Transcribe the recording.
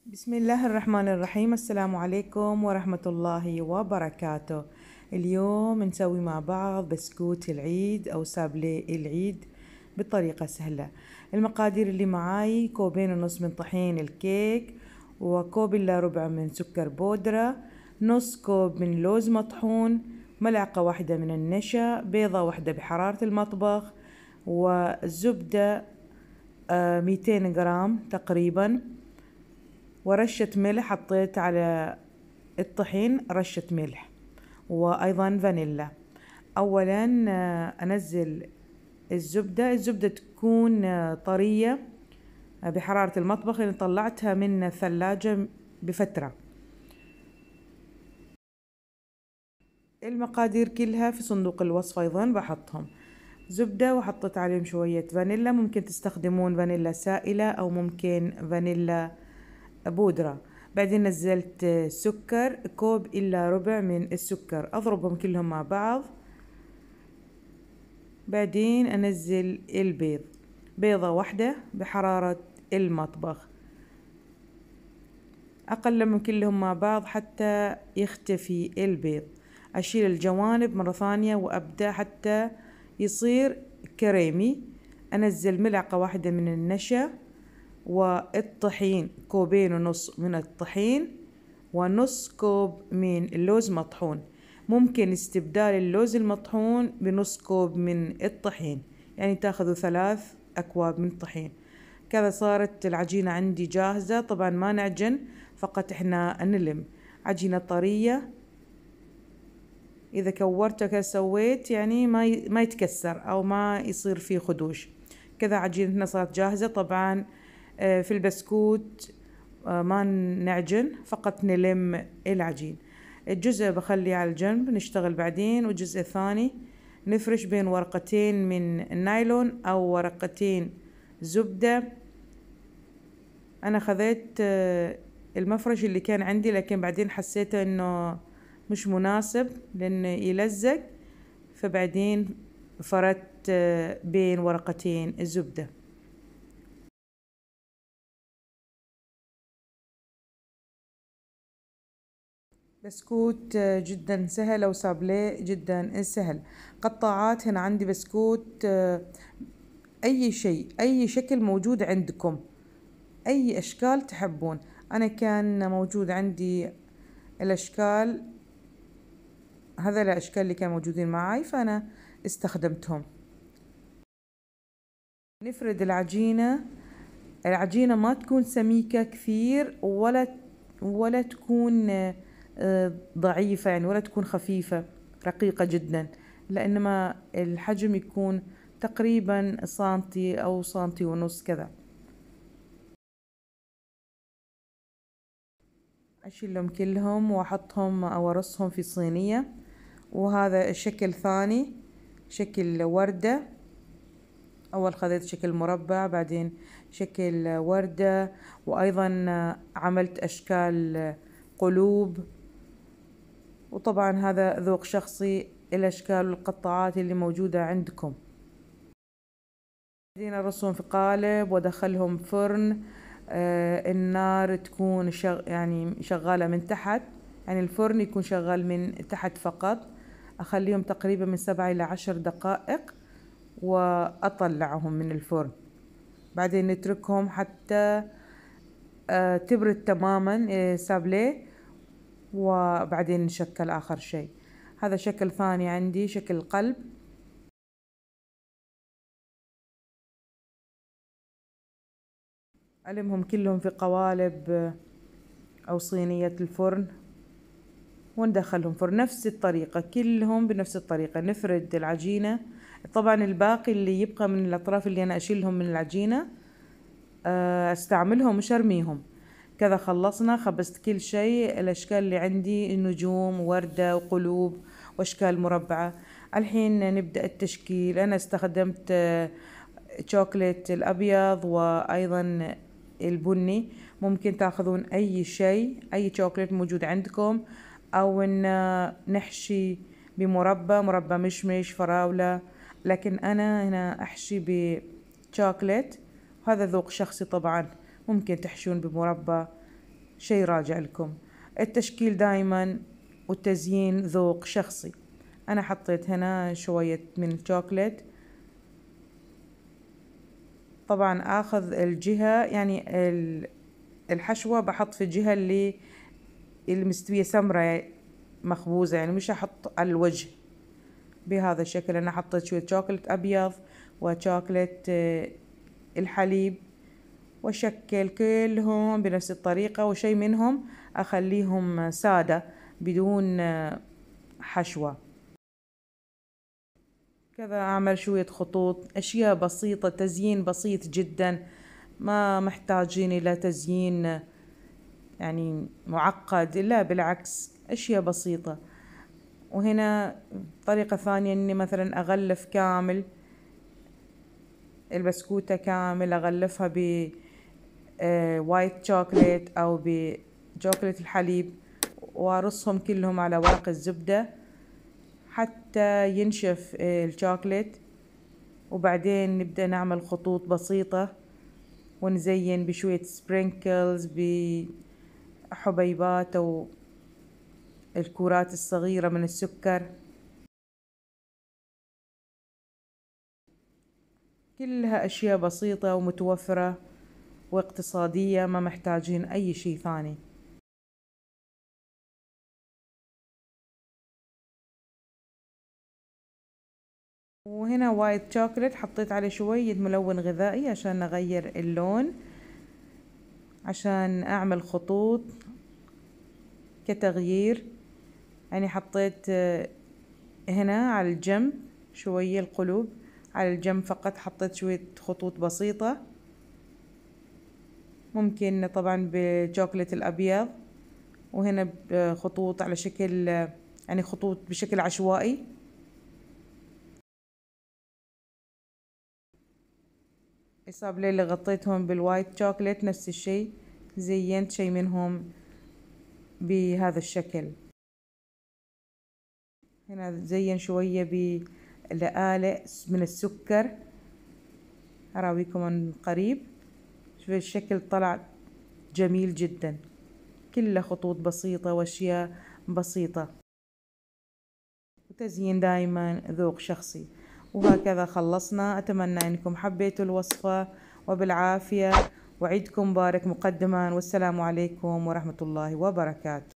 بسم الله الرحمن الرحيم. السلام عليكم ورحمة الله وبركاته. اليوم نسوي مع بعض بسكوت العيد أو سابلي العيد بطريقة سهلة. المقادير اللي معاي: كوبين ونص من طحين الكيك، وكوب إلا ربع من سكر بودرة، نص كوب من لوز مطحون، ملعقة واحدة من النشا، بيضة واحدة بحرارة المطبخ، والزبدة 200 جرام تقريبا، ورشة ملح. حطيت على الطحين رشة ملح، وأيضا فانيلا. أولا أنزل الزبدة تكون طرية بحرارة المطبخ، لأن طلعتها من الثلاجة بفترة. المقادير كلها في صندوق الوصف، أيضا بحطهم زبدة، وحطيت عليهم شوية فانيلا. ممكن تستخدمون فانيلا سائلة أو ممكن فانيلا بودرة. بعدين نزلت سكر، كوب إلا ربع من السكر، أضربهم كلهم مع بعض. بعدين أنزل البيض، بيضة واحدة بحرارة المطبخ، أقلبهم كلهم مع بعض حتى يختفي البيض. أشيل الجوانب مرة ثانية وأبدأ حتى يصير كريمي. أنزل ملعقة واحدة من النشا، والطحين كوبين ونص من الطحين، ونص كوب من اللوز مطحون. ممكن استبدال اللوز المطحون بنص كوب من الطحين، يعني تاخذوا 3 أكواب من الطحين. كذا صارت العجينة عندي جاهزة. طبعا ما نعجن، فقط احنا نلم عجينة طرية. إذا كورته كذا سويت يعني ما يتكسر أو ما يصير فيه خدوش. كذا عجينتنا صارت جاهزة. طبعا في البسكوت ما نعجن، فقط نلم العجين. الجزء بخليه على الجنب نشتغل بعدين، والجزء الثاني نفرش بين ورقتين من النايلون أو ورقتين زبدة. أنا خذيت المفرش اللي كان عندي، لكن بعدين حسيت إنه مش مناسب لأنه يلزق، فبعدين فردت بين ورقتين الزبدة. بسكوت جدا سهل، أو سابليه جدا سهل. قطاعات هنا عندي بسكوت أي شيء، أي شكل موجود عندكم، أي أشكال تحبون. أنا كان موجود عندي الأشكال، هذا الأشكال اللي كانوا موجودين معي فأنا استخدمتهم. نفرد العجينة ما تكون سميكة كثير ولا تكون ضعيفة يعني، ولا تكون خفيفة رقيقة جدا، لأنما الحجم يكون تقريبا سنتي أو سنتي ونص كذا. أشيلهم كلهم وأحطهم أو أرصهم في صينية. وهذا الشكل ثاني، شكل وردة. أول خذيت شكل مربع، بعدين شكل وردة، وأيضا عملت أشكال قلوب. وطبعا هذا ذوق شخصي، الأشكال والقطاعات اللي موجودة عندكم. بعدين أرصهم في قالب وأدخلهم فرن. النار تكون يعني شغالة من تحت، يعني الفرن يكون شغال من تحت فقط. أخليهم تقريبا من 7 إلى 10 دقائق وأطلعهم من الفرن. بعدين نتركهم حتى تبرد تماما سابليه، وبعدين نشكل آخر شيء. هذا شكل ثاني عندي، شكل قلب. ألمهم كلهم في قوالب أو صينية الفرن وندخلهم فرن نفس الطريقة، كلهم بنفس الطريقة. نفرد العجينة. طبعا الباقي اللي يبقى من الأطراف اللي أنا أشيلهم من العجينة استعملهم مش أرميهم. كذا خلصنا، خبزت كل شيء. الأشكال اللي عندي نجوم، وردة، وقلوب، وأشكال مربعة. الحين نبدأ التشكيل. أنا استخدمت شوكولات الأبيض وأيضا البني. ممكن تاخذون أي شيء، أي شوكولات موجود عندكم، أو إن نحشي مربى مشمش، فراولة، لكن أنا هنا أحشي بشوكولات. هذا ذوق شخصي طبعا. ممكن تحشون بمربى شي راجع لكم. التشكيل دايما والتزيين ذوق شخصي. أنا حطيت هنا شوية من الشوكولات. طبعا آخذ الجهة، يعني الحشوة بحط في الجهة اللي المستوية سمرة مخبوزة، يعني مش أحط على الوجه بهذا الشكل. أنا حطيت شوية شوكولات أبيض وشوكولات الحليب، وأشكل كلهم بنفس الطريقة، وشي منهم أخليهم سادة بدون حشوة. كذا أعمل شوية خطوط، أشياء بسيطة، تزيين بسيط جدا، ما محتاجين إلى تزيين يعني معقد، لا بالعكس أشياء بسيطة. وهنا طريقة ثانية إني مثلا أغلف كامل البسكوتة كامل، أغلفها ب وايت شوكولات أو بشوكولات الحليب، وأرصهم كلهم على ورق الزبدة حتى ينشف الشوكولات، وبعدين نبدأ نعمل خطوط بسيطة ونزين بشوية سبرينكلز، بحبيبات أو الكرات الصغيرة من السكر. كلها أشياء بسيطة ومتوفرة واقتصادية، ما محتاجين أي شي ثاني. وهنا وايت شوكولات حطيت عليه شوية ملون غذائي عشان نغير اللون، عشان أعمل خطوط كتغيير. يعني حطيت هنا على الجنب شوية القلوب، على الجنب فقط حطيت شوية خطوط بسيطة، ممكن طبعا بالشوكولات الأبيض، وهنا خطوط على شكل يعني خطوط بشكل عشوائي. الصابلين اللي غطيتهم بالوايت شوكولات نفس الشي، زينت شي منهم بهذا الشكل. هنا زين شوية بلآلئ من السكر، أراويكم من قريب. شوف الشكل طلع جميل جدا، كله خطوط بسيطة وأشياء بسيطة، وتزيين دايما ذوق شخصي. وهكذا خلصنا. أتمنى أنكم حبيتوا الوصفة، وبالعافية، وعيدكم مبارك مقدما، والسلام عليكم ورحمة الله وبركاته.